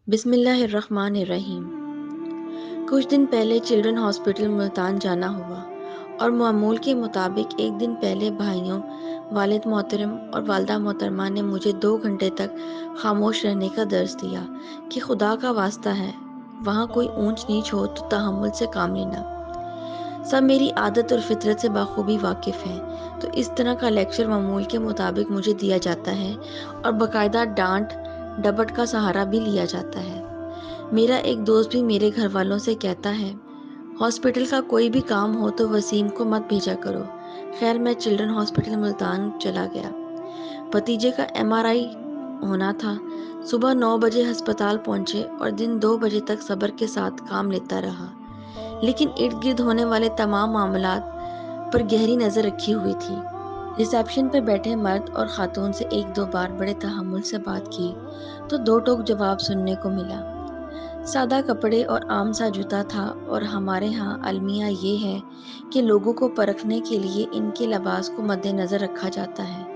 बिस्मिल्लाहिर्रहमानिर्रहीम। कुछ दिन पहले चिल्ड्रन हॉस्पिटल मुल्तान जाना हुआ और मामूल के मुताबिक एक दिन पहले भाइयों वालिद मोहतरम और वालदा मोहतरमा ने मुझे 2 घंटे तक खामोश रहने का दर्स दिया कि खुदा का वास्ता है, वहाँ कोई ऊंच नीच हो तो तहम्मुल से काम लेना। सब मेरी आदत और फितरत से बाखूबी वाकिफ़ हैं, तो इस तरह का लेक्चर मामूल के मुताबिक मुझे दिया जाता है और बाकायदा डांट डपट का सहारा भी लिया जाता है। मेरा एक दोस्त भी मेरे घर वालों से कहता है, हॉस्पिटल का कोई भी काम हो तो वसीम को मत भेजा करो। खैर, मैं चिल्ड्रन हॉस्पिटल मुल्तान चला गया। भतीजे का एमआरआई होना था। सुबह 9 बजे अस्पताल पहुंचे और दिन 2 बजे तक सब्र के साथ काम लेता रहा, लेकिन इर्द गिर्द होने वाले तमाम मामलात पर गहरी नज़र रखी हुई थी। रिसेप्शन पर बैठे मर्द और खातून से एक दो बार बड़े तहम्मुल से बात की तो दो टोक जवाब सुनने को मिला। सादा कपड़े और आम सा जूता था और हमारे यहाँ अलमिया ये है कि लोगों को परखने के लिए इनके लिबास को मद्देनज़र रखा जाता है।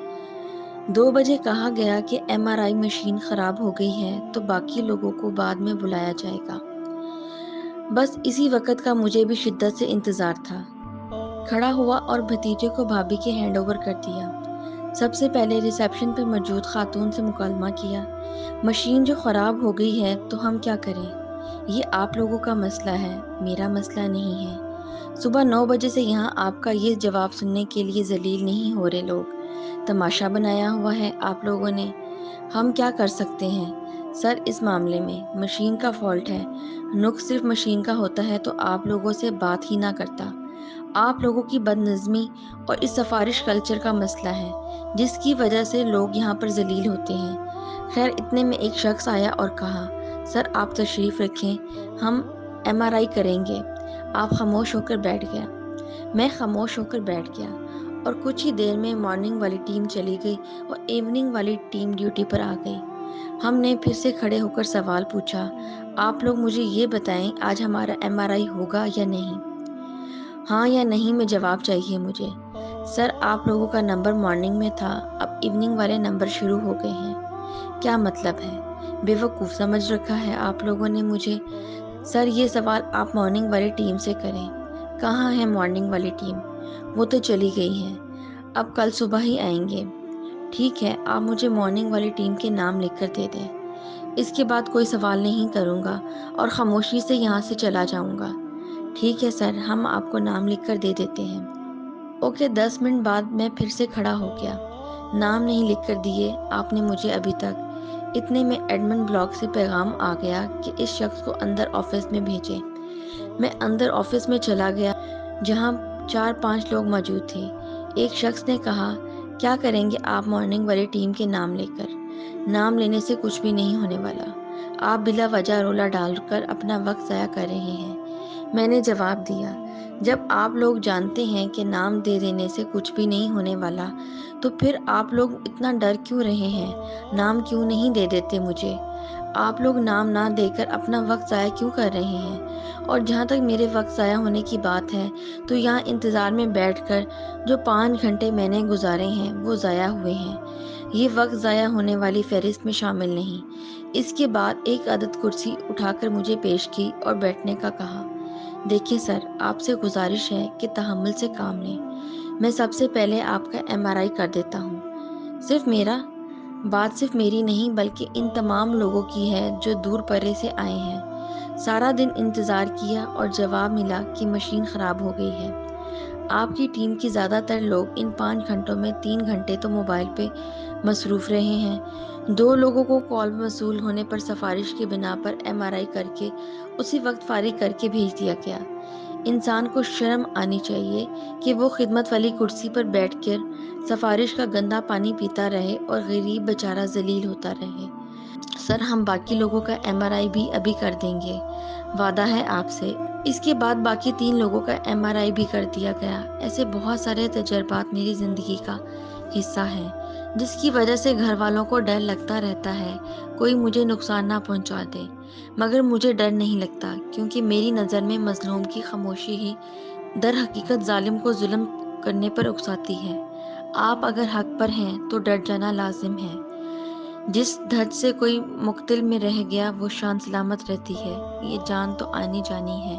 2 बजे कहा गया कि एमआरआई मशीन ख़राब हो गई है तो बाकी लोगों को बाद में बुलाया जाएगा। बस इसी वक़्त का मुझे भी शिद्दत से इंतज़ार था। खड़ा हुआ और भतीजे को भाभी के हैंड ओवर कर दिया। सबसे पहले रिसेप्शन पर मौजूद खातून से मुकालमा किया। मशीन जो ख़राब हो गई है तो हम क्या करें? ये आप लोगों का मसला है, मेरा मसला नहीं है। सुबह 9 बजे से यहाँ आपका ये जवाब सुनने के लिए ज़लील नहीं हो रहे लोग। तमाशा बनाया हुआ है आप लोगों ने। हम क्या कर सकते हैं सर? इस मामले में मशीन का फॉल्ट है। नुक्स सिर्फ मशीन का होता है तो आप लोगों से बात ही ना करता। आप लोगों की बदनज़मी और इस सफारिश कल्चर का मसला है, जिसकी वजह से लोग यहाँ पर ज़लील होते हैं। खैर, इतने में एक शख्स आया और कहा, सर आप तशरीफ़ रखें, हम एमआरआई करेंगे। आप खामोश होकर बैठ गया। मैं खामोश होकर बैठ गया और कुछ ही देर में मॉर्निंग वाली टीम चली गई और इवनिंग वाली टीम ड्यूटी पर आ गई। हमने फिर से खड़े होकर सवाल पूछा, आप लोग मुझे ये बताएं, आज हमारा एमआरआई होगा या नहीं? हाँ या नहीं में जवाब चाहिए मुझे। सर आप लोगों का नंबर मॉर्निंग में था, अब इवनिंग वाले नंबर शुरू हो गए हैं। क्या मतलब है? बेवकूफ़ समझ रखा है आप लोगों ने मुझे। सर ये सवाल आप मॉर्निंग वाली टीम से करें। कहाँ है मॉर्निंग वाली टीम? वो तो चली गई है, अब कल सुबह ही आएंगे। ठीक है, आप मुझे मॉर्निंग वाली टीम के नाम लिख कर दे दें। इसके बाद कोई सवाल नहीं करूँगा और ख़ामोशी से यहाँ से चला जाऊँगा। ठीक है सर, हम आपको नाम लिख कर दे देते हैं। ओके। 10 मिनट बाद मैं फिर से खड़ा हो गया। नाम नहीं लिख कर दिए आपने मुझे अभी तक। इतने में एडमिन ब्लॉक से पैगाम आ गया कि इस शख्स को अंदर ऑफिस में भेजें। मैं अंदर ऑफिस में चला गया, जहां 4-5 लोग मौजूद थे। एक शख्स ने कहा, क्या करेंगे आप मॉर्निंग वाली टीम के नाम लेकर? नाम लेने से कुछ भी नहीं होने वाला। आप बिला वजह रोला डालकर अपना वक्त ज़ाया कर रहे हैं। मैंने जवाब दिया, जब आप लोग जानते हैं कि नाम दे देने से कुछ भी नहीं होने वाला, तो फिर आप लोग इतना डर क्यों रहे हैं? नाम क्यों नहीं दे देते मुझे? आप लोग नाम ना देकर अपना वक्त ज़ाया क्यों कर रहे हैं? और जहाँ तक मेरे वक्त ज़ाया होने की बात है, तो यहाँ इंतज़ार में बैठकर जो 5 घंटे मैंने गुजारे हैं वो ज़ाया हुए हैं। ये वक्त ज़ाया होने वाली फहरिस्त में शामिल नहीं। इसके बाद एक अदद कुर्सी उठाकर मुझे पेश की और बैठने का कहा। देखिए सर, आपसे गुजारिश है कि तहम्मुल से काम लें। मैं सबसे पहले आपका एमआरआई कर देता हूँ। सिर्फ मेरा? बात सिर्फ मेरी नहीं बल्कि इन तमाम लोगों की है जो दूर परे से आए हैं। सारा दिन इंतज़ार किया और जवाब मिला कि मशीन ख़राब हो गई है। आपकी टीम की ज़्यादातर लोग इन 5 घंटों में 3 घंटे तो मोबाइल पे मसरूफ़ रहे हैं। 2 लोगों को कॉल मसूल होने पर सिफारिश की बिना पर एमआरआई करके उसी वक्त फारिग करके भेज दिया गया। इंसान को शर्म आनी चाहिए कि वो खिदमत वाली कुर्सी पर बैठकर सिफारिश का गंदा पानी पीता रहे और गरीब बेचारा जलील होता रहे। सर हम बाकी लोगों का एमआरआई भी अभी कर देंगे, वादा है आपसे। इसके बाद बाकी 3 लोगों का एमआरआई भी कर दिया गया। ऐसे बहुत सारे तजर्बात मेरी ज़िंदगी का हिस्सा हैं, जिसकी वजह से घर वालों को डर लगता रहता है कोई मुझे नुकसान ना पहुंचा दे। मगर मुझे डर नहीं लगता, क्योंकि मेरी नज़र में मजलूम की खामोशी ही दर हकीकत जालिम को जुल्म करने पर उकसाती है। आप अगर हक पर हैं तो डर जाना लाजिम है। جس دھج سے کوئی مقتل میں رہ گیا وہ شان سلامت رہتی ہے، یہ جان تو آنی جانی ہے،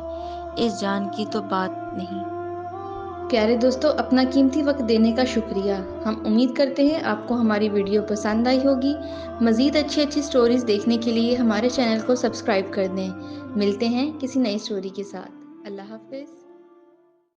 اس جان کی تو بات نہیں۔ پیارے دوستو، اپنا قیمتی وقت دینے کا شکریہ۔ ہم امید کرتے ہیں آپ کو ہماری ویڈیو پسند آئی ہوگی۔ مزید اچھی سٹوریز دیکھنے کے لیے ہمارے چینل کو سبسکرائب کر دیں۔ ملتے ہیں کسی نئی سٹوری کے ساتھ۔ اللہ حافظ۔